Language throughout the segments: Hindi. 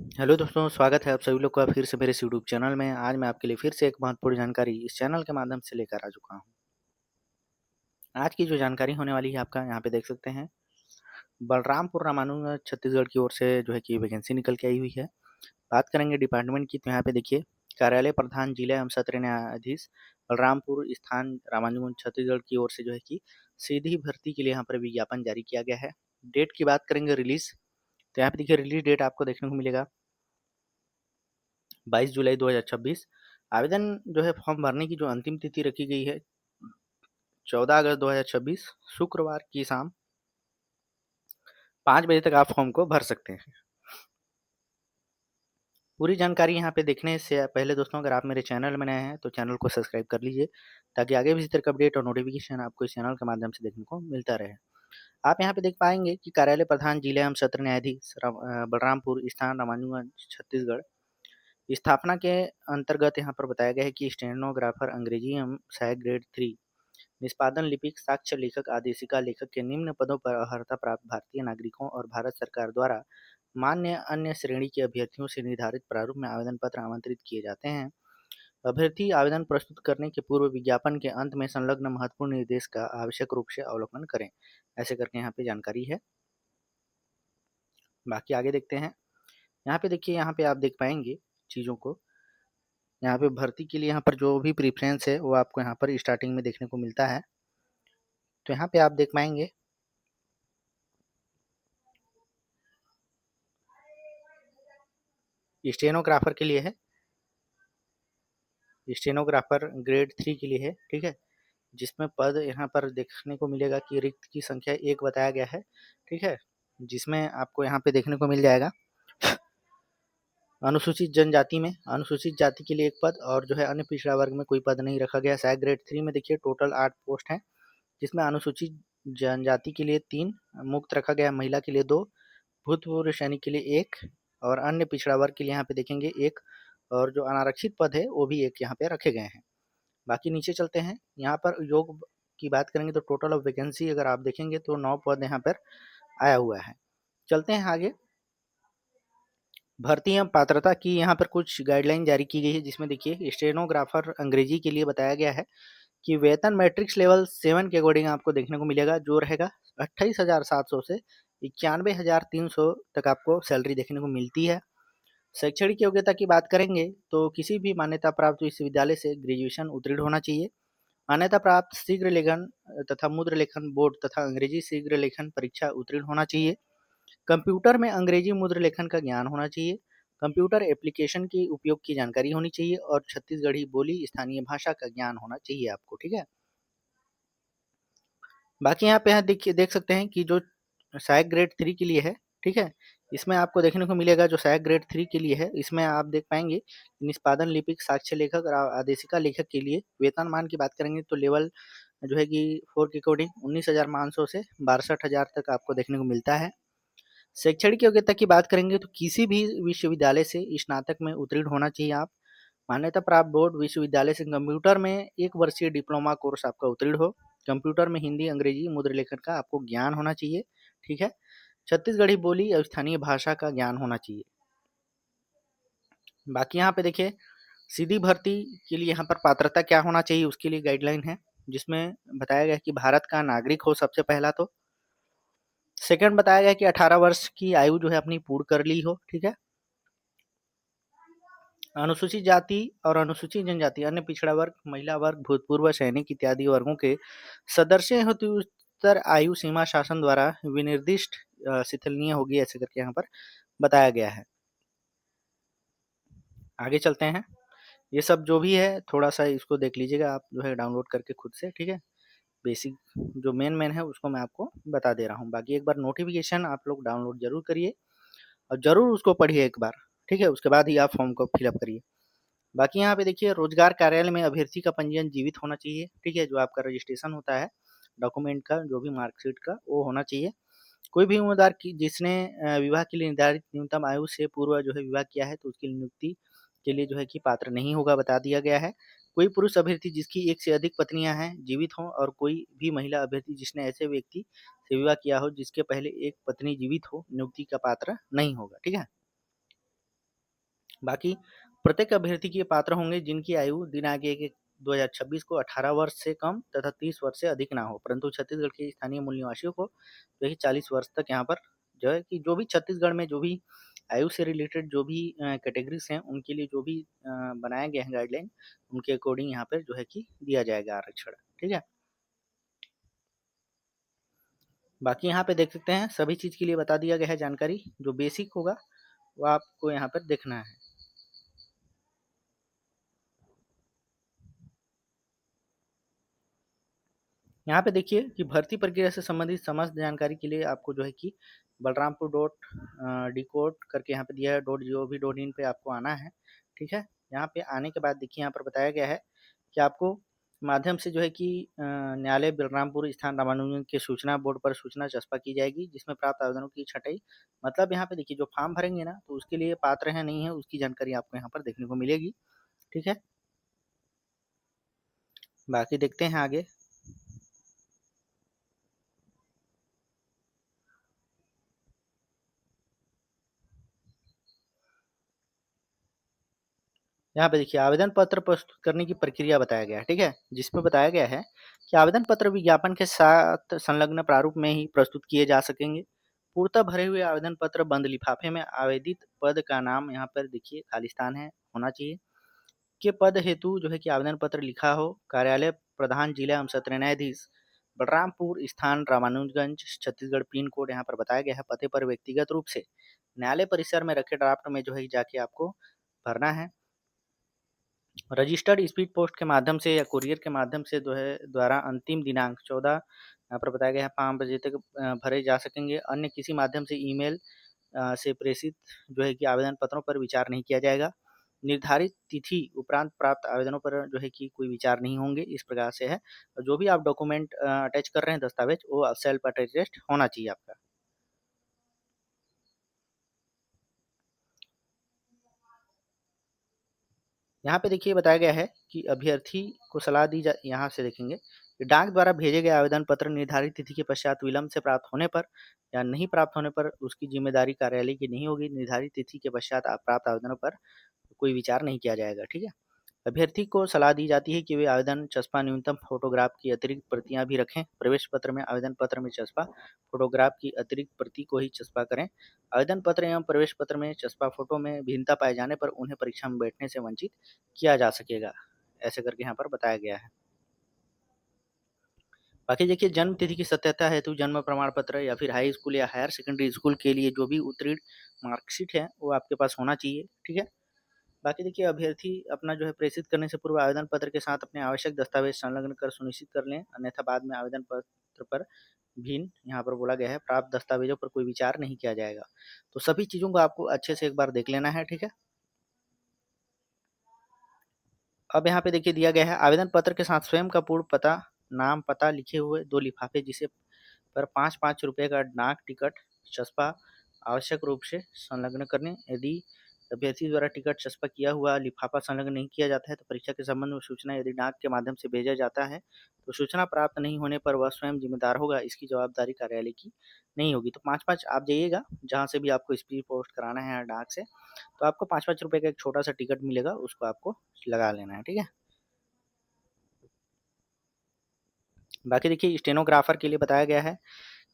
हेलो दोस्तों, स्वागत है आप सभी लोग का फिर से मेरे इस यूट्यूब चैनल में। आज मैं आपके लिए फिर से एक महत्वपूर्ण जानकारी इस चैनल के माध्यम से लेकर आ चुका हूँ। आज की जो जानकारी होने वाली है आपका यहाँ पे देख सकते हैं। बलरामपुर रामानुजन छत्तीसगढ़ की ओर से जो है कि वैकेंसी निकल के आई हुई है। बात करेंगे डिपार्टमेंट की, तो यहाँ पे देखिए कार्यालय प्रधान जिला एवं सत्र न्यायाधीश बलरामपुर स्थान रामानुजन छत्तीसगढ़ की ओर से जो है कि सीधी भर्ती के लिए यहाँ पर विज्ञापन जारी किया गया है। डेट की बात करेंगे रिलीज, तो यहाँ पे देखिए रिलीज डेट आपको देखने को मिलेगा 22 जुलाई 2026। आवेदन जो है फॉर्म भरने की जो अंतिम तिथि रखी गई है 14 अगस्त 2026 शुक्रवार की शाम 5 बजे तक आप फॉर्म को भर सकते हैं। पूरी जानकारी यहाँ पे देखने से पहले दोस्तों, अगर आप मेरे चैनल में नए हैं तो चैनल को सब्सक्राइब कर लीजिए, ताकि आगे भी इसी तरह का अपडेट और नोटिफिकेशन आपको इस चैनल के माध्यम से देखने को मिलता रहे। आप यहाँ पे देख पाएंगे कि कार्यालय प्रधान जिला एवं सत्र न्यायाधीश बलरामपुर स्थान रामानुजन छत्तीसगढ़ स्थापना के अंतर्गत यहाँ पर बताया गया है कि स्टेनोग्राफर अंग्रेजी एवं सहायक ग्रेड 3 निष्पादन लिपिक साक्ष्य लेखक आदेशिका लेखक के निम्न पदों पर अर्हता प्राप्त भारतीय नागरिकों और भारत सरकार द्वारा मान्य अन्य श्रेणी के अभ्यर्थियों से निर्धारित प्रारूप में आवेदन पत्र आमंत्रित किए जाते हैं। अभ्यर्थी आवेदन प्रस्तुत करने के पूर्व विज्ञापन के अंत में संलग्न महत्वपूर्ण निर्देश का आवश्यक रूप से अवलोकन करें। ऐसे करके यहाँ पे जानकारी है। बाकी आगे देखते हैं। यहाँ पे देखिए, यहाँ पे आप देख पाएंगे चीज़ों को। यहाँ पे भर्ती के लिए यहाँ पर जो भी प्रीफ्रेंस है वो आपको यहाँ पर स्टार्टिंग में देखने को मिलता है। तो यहाँ पे आप देख पाएंगे स्टेनोग्राफर के लिए है, स्टेनोग्राफर ग्रेड 3 के लिए है, ठीक है। जिसमें पद यहाँ पर देखने को मिलेगा कि रिक्त की संख्या 1 बताया गया है, ठीक है। जिसमें आपको यहाँ पे देखने को मिल जाएगा अनुसूचित जनजाति में अनुसूचित जाति के लिए 1 पद, और जो है अन्य पिछड़ा वर्ग में कोई पद नहीं रखा गया। सहायक ग्रेड 3 में देखिए टोटल 8 पोस्ट हैं, जिसमें अनुसूचित जनजाति के लिए 3 मुक्त रखा गया, महिला के लिए 2, भूतपूर्व सैनिक के लिए 1, और अन्य पिछड़ा वर्ग के लिए यहाँ पे देखेंगे 1, और जो अनारक्षित पद है वो भी 1 यहाँ पे रखे गए हैं। बाकी नीचे चलते हैं। यहाँ पर योग की बात करेंगे तो टोटल ऑफ वैकेंसी अगर आप देखेंगे तो 9 पद यहाँ पर आया हुआ है। चलते हैं आगे। भर्ती एवं पात्रता की यहाँ पर कुछ गाइडलाइन जारी की गई है, जिसमें देखिए स्टेनोग्राफर अंग्रेजी के लिए बताया गया है कि वेतन मैट्रिक्स लेवल 7 के अकॉर्डिंग आपको देखने को मिलेगा, जो रहेगा 28,700 से 91,300 तक आपको सैलरी देखने को मिलती है। शैक्षणिक योग्यता की बात करेंगे तो किसी भी मान्यता प्राप्त विश्वविद्यालय से ग्रेजुएशन उत्तीर्ण होना चाहिए। मान्यता प्राप्त शीघ्र लेखन तथा मुद्र लेखन बोर्ड तथा अंग्रेजी शीघ्र लेखन परीक्षा उत्तीर्ण होना चाहिए। कंप्यूटर में अंग्रेजी मुद्र लेखन का ज्ञान होना चाहिए। कंप्यूटर एप्लीकेशन की उपयोग की जानकारी होनी चाहिए, और छत्तीसगढ़ी बोली स्थानीय भाषा का ज्ञान होना चाहिए आपको, ठीक है। बाकी यहाँ पे देखिए देख सकते हैं कि जो सहायक ग्रेड 3 के लिए है, ठीक है। इसमें आपको देखने को मिलेगा जो सहायक ग्रेड 3 के लिए है, इसमें आप देख पाएंगे निष्पादन लिपिक साक्ष्य लेखक और आदेशिका लेखक के लिए वेतनमान की बात करेंगे तो लेवल जो है कि 4 के अकॉर्डिंग 19,500 से 62,000 तक आपको देखने को मिलता है। शैक्षणिक योग्यता की बात करेंगे तो किसी भी विश्वविद्यालय से स्नातक में उत्तीर्ण होना चाहिए आप। मान्यता प्राप्त बोर्ड विश्वविद्यालय से कंप्यूटर में 1 वर्षीय डिप्लोमा कोर्स आपका उत्तीर्ण हो। कंप्यूटर में हिंदी अंग्रेजी मुद्र लेखन का आपको ज्ञान होना चाहिए, ठीक है। छत्तीसगढ़ी बोली और स्थानीय भाषा का ज्ञान होना चाहिए। बाकी यहाँ पे देखिए सीधी भर्ती के लिए यहाँ पर पात्रता क्या होना चाहिए उसके लिए गाइडलाइन है, जिसमें बताया गया कि भारत का नागरिक हो सबसे पहला। तो सेकंड बताया गया कि 18 वर्ष की आयु जो है अपनी पूर्ण कर ली हो, ठीक है। अनुसूचित जाति और अनुसूचित जनजाति, अन्य पिछड़ा वर्ग, महिला वर्ग, भूतपूर्व सैनिक इत्यादि वर्गों के सदस्य हेतु उत्तर आयु सीमा शासन द्वारा विनिर्दिष्ट शिथिलनीय होगी, ऐसे करके यहाँ पर बताया गया है। आगे चलते हैं। ये सब जो भी है थोड़ा सा इसको देख लीजिएगा आप जो है डाउनलोड करके खुद से, ठीक है। बेसिक जो मेन है उसको मैं आपको बता दे रहा हूँ। बाकी एक बार नोटिफिकेशन आप लोग डाउनलोड जरूर करिए और जरूर उसको पढ़िए एक बार, ठीक है। उसके बाद ही आप फॉर्म को फिलअप करिए। बाकी यहाँ पे देखिए रोजगार कार्यालय में अभ्यर्थी का पंजीयन जीवित होना चाहिए, ठीक है। जो आपका रजिस्ट्रेशन होता है डॉक्यूमेंट का, जो भी मार्कशीट का, वो होना चाहिए। कोई भी उम्मीदवार की जिसने विवाह के लिए निर्धारित न्यूनतम आयु से पूर्व जो है विवाह किया है तो उसकी नियुक्ति के लिए जो है कि पात्र नहीं होगा, बता दिया गया है। कोई पुरुष अभ्यर्थी जिसकी 1 से अधिक पत्नियां हैं जीवित हों, और कोई भी महिला अभ्यर्थी जिसने ऐसे व्यक्ति से विवाह किया हो जिसके पहले एक पत्नी जीवित हो, नियुक्ति का पात्र नहीं होगा, ठीक है। बाकी प्रत्येक अभ्यर्थी के पात्र होंगे जिनकी आयु दिनांक 1/1/2026 को 18 वर्ष से कम तथा 30 वर्ष से अधिक ना हो, परंतु छत्तीसगढ़ के स्थानीय मूल निवासियों को जो है 40 वर्ष तक यहाँ पर जो है कि जो भी छत्तीसगढ़ में जो भी आयु से रिलेटेड जो भी कैटेगरीज हैं उनके लिए जो भी बनाए गए हैं गाइडलाइन, उनके अकॉर्डिंग यहाँ पर जो है कि दिया जाएगा आरक्षण। ठीक है, बाकी यहाँ पे देख सकते हैं सभी चीज़ के लिए बता दिया गया है जानकारी, जो बेसिक होगा वो आपको यहाँ पर देखना है। यहाँ पे देखिए कि भर्ती प्रक्रिया से संबंधित समस्त जानकारी के लिए आपको जो है कि बलरामपुर डॉट डी कोड करके यहाँ पे दिया है .gov.in पे आपको आना है। ठीक है, यहाँ पे आने के बाद देखिए यहाँ पर बताया गया है कि आपको माध्यम से जो है कि न्यायालय बलरामपुर स्थान रामानुजन के सूचना बोर्ड पर सूचना चस्पा की जाएगी, जिसमें प्राप्त आवेदनों की छटाई, मतलब यहाँ पे देखिए जो फॉर्म भरेंगे ना तो उसके लिए पात्र है नहीं है उसकी जानकारी आपको यहाँ पर देखने को मिलेगी। ठीक है, बाकी देखते हैं आगे। यहाँ पे देखिए आवेदन पत्र प्रस्तुत करने की प्रक्रिया बताया गया है। ठीक है, जिसमें बताया गया है कि आवेदन पत्र विज्ञापन के साथ संलग्न प्रारूप में ही प्रस्तुत किए जा सकेंगे। पूर्णतः भरे हुए आवेदन पत्र बंद लिफाफे में आवेदित पद का नाम यहाँ पर देखिए खालिस्तान है होना चाहिए के पद हेतु जो है कि आवेदन पत्र लिखा हो। कार्यालय प्रधान जिला एवं सत्र न्यायाधीश बलरामपुर स्थान रामानुजगंज छत्तीसगढ़ पिन कोड यहाँ पर बताया गया है। पते पर व्यक्तिगत रूप से न्यायालय परिसर में रखे ड्राफ्ट में जो है जाके आपको भरना है। रजिस्टर्ड स्पीड पोस्ट के माध्यम से या कुरियर के माध्यम से जो है द्वारा अंतिम दिनांक 14 यहाँ पर बताया गया है 5 बजे तक भरे जा सकेंगे। अन्य किसी माध्यम से ईमेल से प्रेषित जो है कि आवेदन पत्रों पर विचार नहीं किया जाएगा। निर्धारित तिथि उपरांत प्राप्त आवेदनों पर जो है कि कोई विचार नहीं होंगे, इस प्रकार से है। जो भी आप डॉक्यूमेंट अटैच कर रहे हैं दस्तावेज वो सेल्फ अटेस्टेड होना चाहिए आपका। यहाँ पे देखिए बताया गया है कि अभ्यर्थी को सलाह दी जा यहाँ से देखेंगे कि डाक द्वारा भेजे गए आवेदन पत्र निर्धारित तिथि के पश्चात विलंब से प्राप्त होने पर या नहीं प्राप्त होने पर उसकी जिम्मेदारी कार्यालय की नहीं होगी। निर्धारित तिथि के पश्चात प्राप्त आवेदनों पर कोई विचार नहीं किया जाएगा। ठीक है, अभ्यर्थी को सलाह दी जाती है कि वे आवेदन चस्पा न्यूनतम फोटोग्राफ की अतिरिक्त प्रतियां भी रखें। प्रवेश पत्र में आवेदन पत्र में चस्पा फोटोग्राफ की अतिरिक्त प्रति को ही चस्पा करें। आवेदन पत्र एवं प्रवेश पत्र में चस्पा फोटो में भिन्नता पाए जाने पर उन्हें परीक्षा में बैठने से वंचित किया जा सकेगा, ऐसे करके यहाँ पर बताया गया है। बाकी देखिए जन्म तिथि की सत्यता हेतु जन्म प्रमाण पत्र या फिर हाई स्कूल या हायर सेकेंडरी स्कूल के लिए जो भी उत्तीर्ण मार्कशीट है वो आपके पास होना चाहिए। ठीक है, बाकी देखिए अभ्यर्थी अपना जो है प्रेषित करने से पूर्व आवेदन पत्र के साथ अपने आवश्यक दस्तावेज संलग्न कर सुनिश्चित कर लें, अन्यथा बाद में आवेदन पत्र पर भिन्न यहाँ पर बोला गया है प्राप्त दस्तावेजों पर कोई विचार नहीं किया जाएगा। तो सभी चीज़ों को आपको अच्छे से एक बार देख लेना है। ठीक है, अब यहाँ पे देखिए दिया गया है आवेदन पत्र के साथ स्वयं का पूर्ण पता नाम पता लिखे हुए 2 लिफाफे जिसे पर 5-5 रुपये का डाक टिकट चस्पा आवश्यक रूप से संलग्न करने। यदि अभ्यर्थी द्वारा टिकट चस्पा किया हुआ लिफाफा संलग्न नहीं किया जाता है तो परीक्षा के संबंध में सूचना यदि डाक के माध्यम से भेजा जाता है तो सूचना प्राप्त नहीं होने पर वह स्वयं जिम्मेदार होगा, इसकी जवाबदारी कार्यालय की नहीं होगी। तो 5-5 आप जाइएगा जहाँ से भी आपको स्पीड पोस्ट कराना है डाक से, तो आपको 5-5 रुपये का एक छोटा सा टिकट मिलेगा, उसको आपको लगा लेना है। ठीक है, बाकी देखिए स्टेनोग्राफर के लिए बताया गया है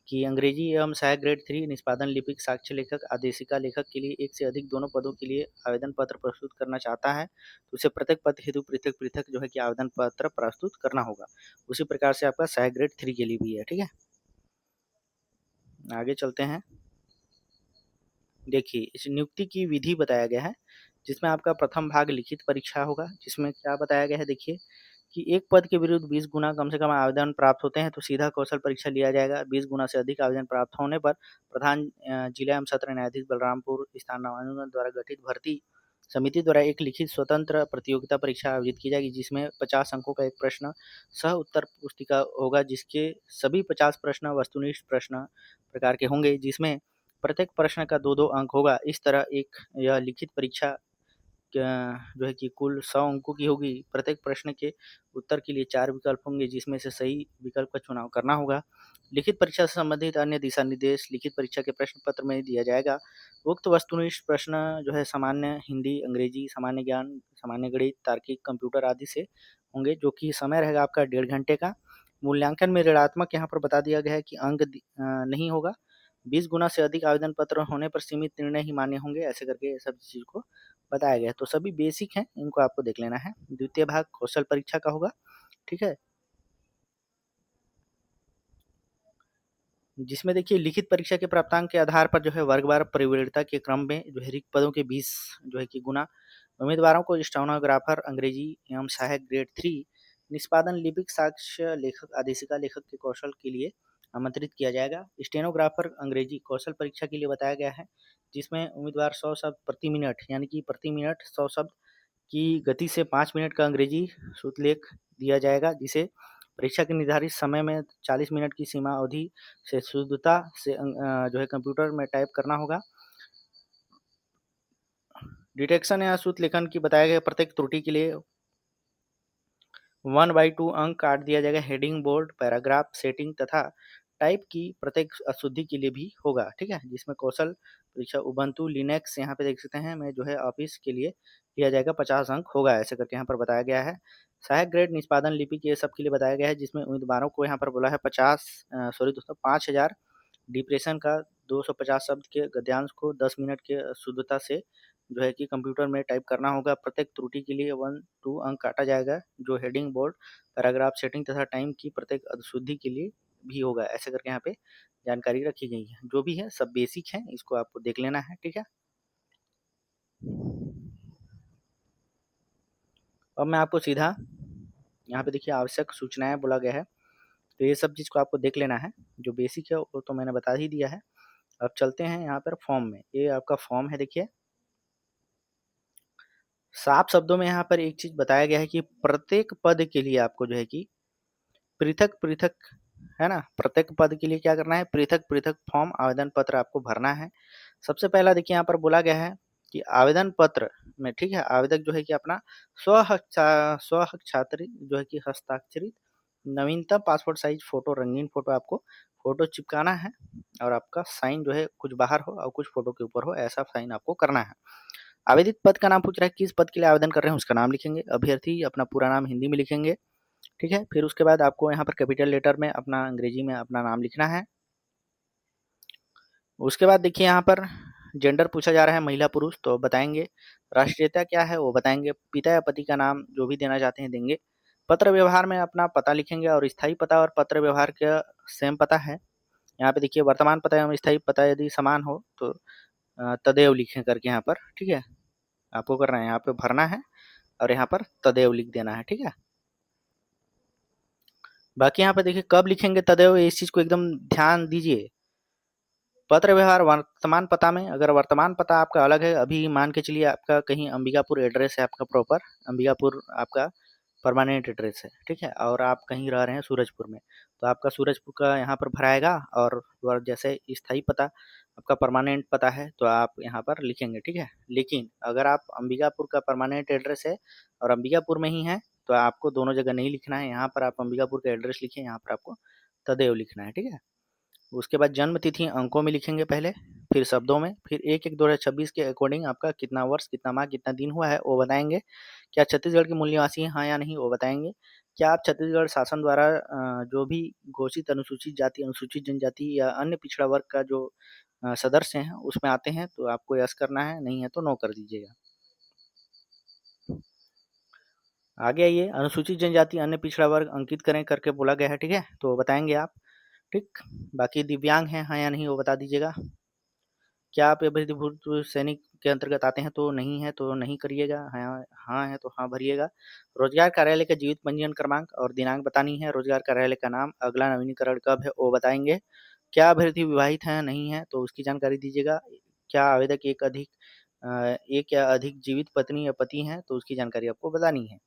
कि अंग्रेजी एवं सहायक ग्रेड 3 निष्पादन लिपिक साक्ष्य लेखक आदेशिका लेखक के लिए एक से अधिक दोनों पदों के लिए आवेदन पत्र प्रस्तुत करना चाहता है तो उसे प्रत्येक पद हेतु पृथक पृथक जो है कि आवेदन पत्र प्रस्तुत करना होगा। उसी प्रकार से आपका सहायक ग्रेड 3 के लिए भी है। ठीक है, आगे चलते हैं। देखिए इस नियुक्ति की विधि बताया गया है जिसमें आपका प्रथम भाग लिखित परीक्षा होगा, जिसमें क्या बताया गया है देखिए कि एक पद के विरुद्ध 20 गुना कम से कम आवेदन प्राप्त होते हैं तो सीधा कौशल परीक्षा लिया जाएगा। 20 गुना से अधिक आवेदन प्राप्त होने पर प्रधान जिला एवं सत्र न्यायाधीश बलरामपुर स्थान रामानुजन द्वारा गठित भर्ती समिति द्वारा एक लिखित स्वतंत्र प्रतियोगिता परीक्षा आयोजित की जाएगी, जिसमें 50 अंकों का एक प्रश्न सह उत्तर पुस्तिका होगा, जिसके सभी 50 प्रश्न वस्तुनिष्ठ प्रश्न प्रकार के होंगे, जिसमें प्रत्येक प्रश्न का 2-2 अंक होगा। इस तरह एक यह लिखित परीक्षा जो है कि कुल 100 अंकों की होगी। प्रत्येक प्रश्न के उत्तर के लिए 4 विकल्प होंगे, जिसमें से सही विकल्प का चुनाव करना होगा। लिखित परीक्षा से संबंधित अन्य दिशा निर्देश लिखित परीक्षा के प्रश्न पत्र में दिया जाएगा। उक्त वस्तुनिष्ठ प्रश्न जो है सामान्य हिंदी, अंग्रेजी, सामान्य ज्ञान, सामान्य गणित, तार्किक, कंप्यूटर आदि से होंगे, जो कि समय रहेगा आपका 1.5 घंटे का। मूल्यांकन में ऋणात्मक यहाँ पर बता दिया गया है कि अंक नहीं होगा। 20 गुना से अधिक आवेदन पत्र होने पर सीमित निर्णय ही मान्य होंगे, ऐसे करके सब चीज़ को बताया गया है। तो सभी बेसिक हैं, इनको आपको देख लेना है। द्वितीय भाग कौशल परीक्षा का होगा, ठीक है, जिसमें देखिए लिखित परीक्षा के प्राप्तांक के आधार पर जो है वर्गवार परिवरीयता के क्रम में जो है रिक्त पदों के 20 जो है कि गुना उम्मीदवारों को स्टेनोग्राफर, अंग्रेजी एवं सहायक ग्रेड 3, निष्पादन, लिपिक, साक्ष्य लेखक, आदेशिका लेखक के कौशल के लिए आमंत्रित किया जाएगा। स्टेनोग्राफर अंग्रेजी कौशल परीक्षा के लिए बताया गया है, जिसमें उम्मीदवार 100 शब्द प्रति मिनट यानी कि प्रति मिनट 100 शब्द की गति से 5 मिनट का अंग्रेजी शुद्धलेख दिया जाएगा, जिसे परीक्षा के निर्धारित समय में 40 मिनट की सीमा अवधि से शुद्धता से जो है कंप्यूटर में टाइप करना होगा। डिटेक्शन या शुद्ध लेखन की बताया गया प्रत्येक त्रुटि के लिए 1/2 अंक काट दिया जाएगा। हेडिंग, बोल्ड, पैराग्राफ, सेटिंग तथा टाइप की प्रत्येक अशुद्धि के लिए भी होगा, ठीक है, जिसमें कौशल परीक्षा उबंटू लिनक्स यहाँ पे देख सकते हैं मैं जो है ऑफिस के लिए दिया जाएगा 50 अंक होगा, ऐसे करके यहाँ पर बताया गया है। सहायक ग्रेड, निष्पादन, लिपि के सब के लिए बताया गया है, जिसमें उम्मीदवारों को यहाँ पर बोला है 5000 डिप्रेशन का 250 शब्द के गद्यांश को 10 मिनट के शुद्धता से जो है कि कंप्यूटर में टाइप करना होगा। प्रत्येक त्रुटि के लिए 1-2 अंक काटा जाएगा, जो हेडिंग, बोल्ड, पैराग्राफ, सेटिंग तथा टाइम की प्रत्येक अशुद्धि के लिए भी होगा, ऐसे करके यहाँ पे जानकारी रखी गई है। जो भी है सब बेसिक है, इसको आपको देख लेना है, ठीक है। अब मैं आपको सीधा यहाँ पे देखिए आवश्यक सूचनाएं बोला गया है, तो ये सब चीज़ को आपको देख लेना है। जो बेसिक है वो तो मैंने बता ही दिया है। अब चलते हैं यहाँ पर फॉर्म में। ये आपका फॉर्म है, देखिए साफ शब्दों में यहाँ पर एक चीज बताया गया है कि प्रत्येक पद के लिए आपको जो है कि पृथक पृथक, है ना, प्रत्येक पद के लिए क्या करना है, पृथक पृथक फॉर्म आवेदन पत्र आपको भरना है। सबसे पहला देखिए यहाँ पर बोला गया है कि आवेदन पत्र में, ठीक है, आवेदक जो है कि अपना स्वहस्ताक्षरित जो है कि हस्ताक्षरित नवीनतम पासपोर्ट साइज फोटो, रंगीन फोटो आपको फोटो चिपकाना है, और आपका साइन जो है कुछ बाहर हो और कुछ फोटो के ऊपर हो, ऐसा साइन आपको करना है। आवेदित पद का नाम पूछ रहा है, किस पद के लिए आवेदन कर रहे हैं उसका नाम लिखेंगे। अभ्यर्थी अपना पूरा नाम हिंदी में लिखेंगे, ठीक है। फिर उसके बाद आपको यहाँ पर कैपिटल लेटर में अपना अंग्रेजी में अपना नाम लिखना है। उसके बाद देखिए यहाँ पर जेंडर पूछा जा रहा है, महिला पुरुष, तो बताएंगे। राष्ट्रीयता क्या है वो बताएंगे। पिता या पति का नाम जो भी देना चाहते हैं देंगे। पत्र व्यवहार में अपना पता लिखेंगे, और स्थायी पता और पत्र व्यवहार का सेम पता है। यहाँ पे देखिए वर्तमान पता एवं स्थायी पता यदि समान हो तो तदेव लिखें करके यहाँ पर, ठीक है, आपको करना है, यहाँ पे भरना है और यहाँ पर तदेव लिख देना है, ठीक है। बाकी यहाँ पे देखिए कब लिखेंगे तदेव, इस चीज को एकदम ध्यान दीजिए। पत्र व्यवहार वर्तमान पता में, अगर वर्तमान पता आपका अलग है, अभी मान के चलिए आपका कहीं अंबिकापुर एड्रेस है, आपका प्रॉपर अंबिकापुर आपका परमानेंट एड्रेस है, ठीक है, और आप कहीं रह रहे हैं सूरजपुर में, तो आपका सूरजपुर का यहाँ पर भराएगा, और जैसे स्थायी पता आपका परमानेंट पता है तो आप यहाँ पर लिखेंगे, ठीक है। लेकिन अगर आप अंबिकापुर का परमानेंट एड्रेस है और अंबिकापुर में ही है तो आपको दोनों जगह नहीं लिखना है। यहाँ पर आप अंबिकापुर का एड्रेस लिखिए, यहाँ पर आपको तदेव लिखना है, ठीक है। उसके बाद जन्म तिथि अंकों में लिखेंगे पहले, फिर शब्दों में, फिर 1/1/2026 के अकॉर्डिंग आपका कितना वर्ष, कितना माह, कितना दिन हुआ है वो बताएंगे। क्या छत्तीसगढ़ के मूल निवासी हैं, हाँ या नहीं, वो बताएंगे। क्या आप छत्तीसगढ़ शासन द्वारा जो भी घोषित अनुसूचित जाति, अनुसूचित जनजाति या अन्य पिछड़ा वर्ग का जो सदस्य हैं उसमें आते हैं, तो आपको यस करना है, नहीं है तो नो कर दीजिएगा। आगे आइए, अनुसूचित जनजाति अन्य पिछड़ा वर्ग अंकित करें करके बोला गया है, ठीक है, तो बताएंगे आप, ठीक। बाकी दिव्यांग हैं, हाँ या नहीं, वो बता दीजिएगा। क्या आप भूतपूर्व सैनिक के अंतर्गत आते हैं, तो नहीं है तो नहीं करिएगा, हाँ हाँ है तो हाँ भरिएगा। रोजगार कार्यालय का जीवित पंजीयन क्रमांक और दिनांक बतानी है। रोजगार कार्यालय का नाम, अगला नवीनीकरण कब है वो बताएंगे। क्या अभ्यर्थी विवाहित है, नहीं है तो उसकी जानकारी दीजिएगा। क्या आवेदक एक या अधिक जीवित पत्नी या पति हैं तो उसकी जानकारी आपको बतानी है।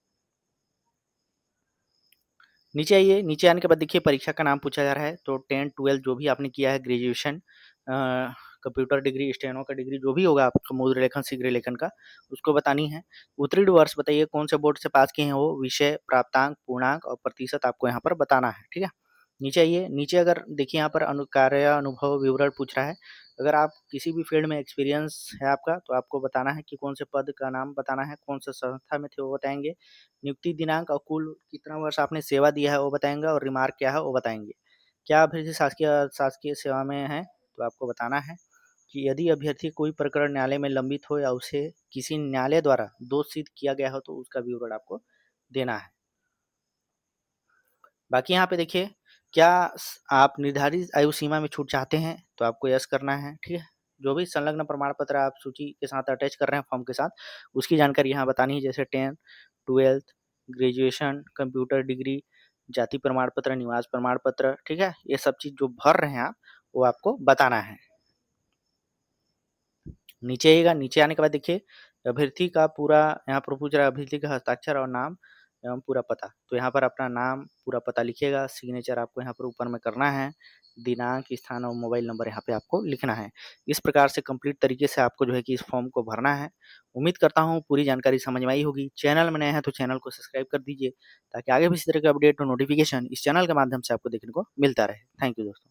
नीचे आइए, नीचे आने के बाद देखिए परीक्षा का नाम पूछा जा रहा है, तो 10, 12 जो भी आपने किया है, ग्रेजुएशन कंप्यूटर डिग्री, स्टेनो का डिग्री जो भी होगा आपका मूल लेखन, शीघ्र लेखन का, उसको बतानी है। उत्तीर्ण वर्ष बताइए कौन से बोर्ड से पास किए हैं वो, विषय, प्राप्तांक, पूर्णांक और प्रतिशत आपको यहाँ पर बताना है, ठीक है। नीचे आइए, नीचे अगर देखिए यहाँ पर कार्य अनुभव विवरण पूछ रहा है। अगर आप किसी भी फील्ड में एक्सपीरियंस है आपका, तो आपको बताना है कि कौन से पद का नाम बताना है, कौन सा संस्था में थे वो बताएंगे, नियुक्ति दिनांक और कुल कितना वर्ष आपने सेवा दिया है वो बताएंगे, और रिमार्क क्या है वो बताएंगे। क्या अभ्यर्थी शासकीय शासकीय सेवा में है, तो आपको बताना है कि यदि अभ्यर्थी कोई प्रकरण न्यायालय में लंबित हो या उसे किसी न्यायालय द्वारा दोष सिद्ध किया गया हो, तो उसका विवरण आपको देना है। बाकी यहाँ पे देखिए, क्या आप निर्धारित आयु सीमा में छूट चाहते हैं, तो आपको यस करना है, ठीक है। जो भी संलग्न प्रमाण पत्र आप सूची के साथ अटैच कर रहे हैं फॉर्म के साथ, उसकी जानकारी यहाँ बतानी है, जैसे 10th, 12th, graduation, computer degree, जाति प्रमाण पत्र, निवास प्रमाण पत्र, ठीक है। ये सब चीज जो भर रहे हैं आप, वो आपको बताना है। नीचे आइएगा, नीचे आने के बाद देखिए अभ्यर्थी का पूरा, यहाँ पर पूछ रहा है अभ्यर्थी का हस्ताक्षर और नाम एवं पूरा पता, तो यहाँ पर अपना नाम पूरा पता लिखिएगा, सिग्नेचर आपको यहाँ पर ऊपर में करना है, दिनांक, स्थान और मोबाइल नंबर यहाँ पे आपको लिखना है। इस प्रकार से कंप्लीट तरीके से आपको जो है कि इस फॉर्म को भरना है। उम्मीद करता हूँ पूरी जानकारी समझ में आई होगी। चैनल में नए हैं तो चैनल को सब्सक्राइब कर दीजिए, ताकि आगे भी इस तरह के अपडेट और नोटिफिकेशन इस चैनल के माध्यम से आपको देखने को मिलता रहे। थैंक यू दोस्तों।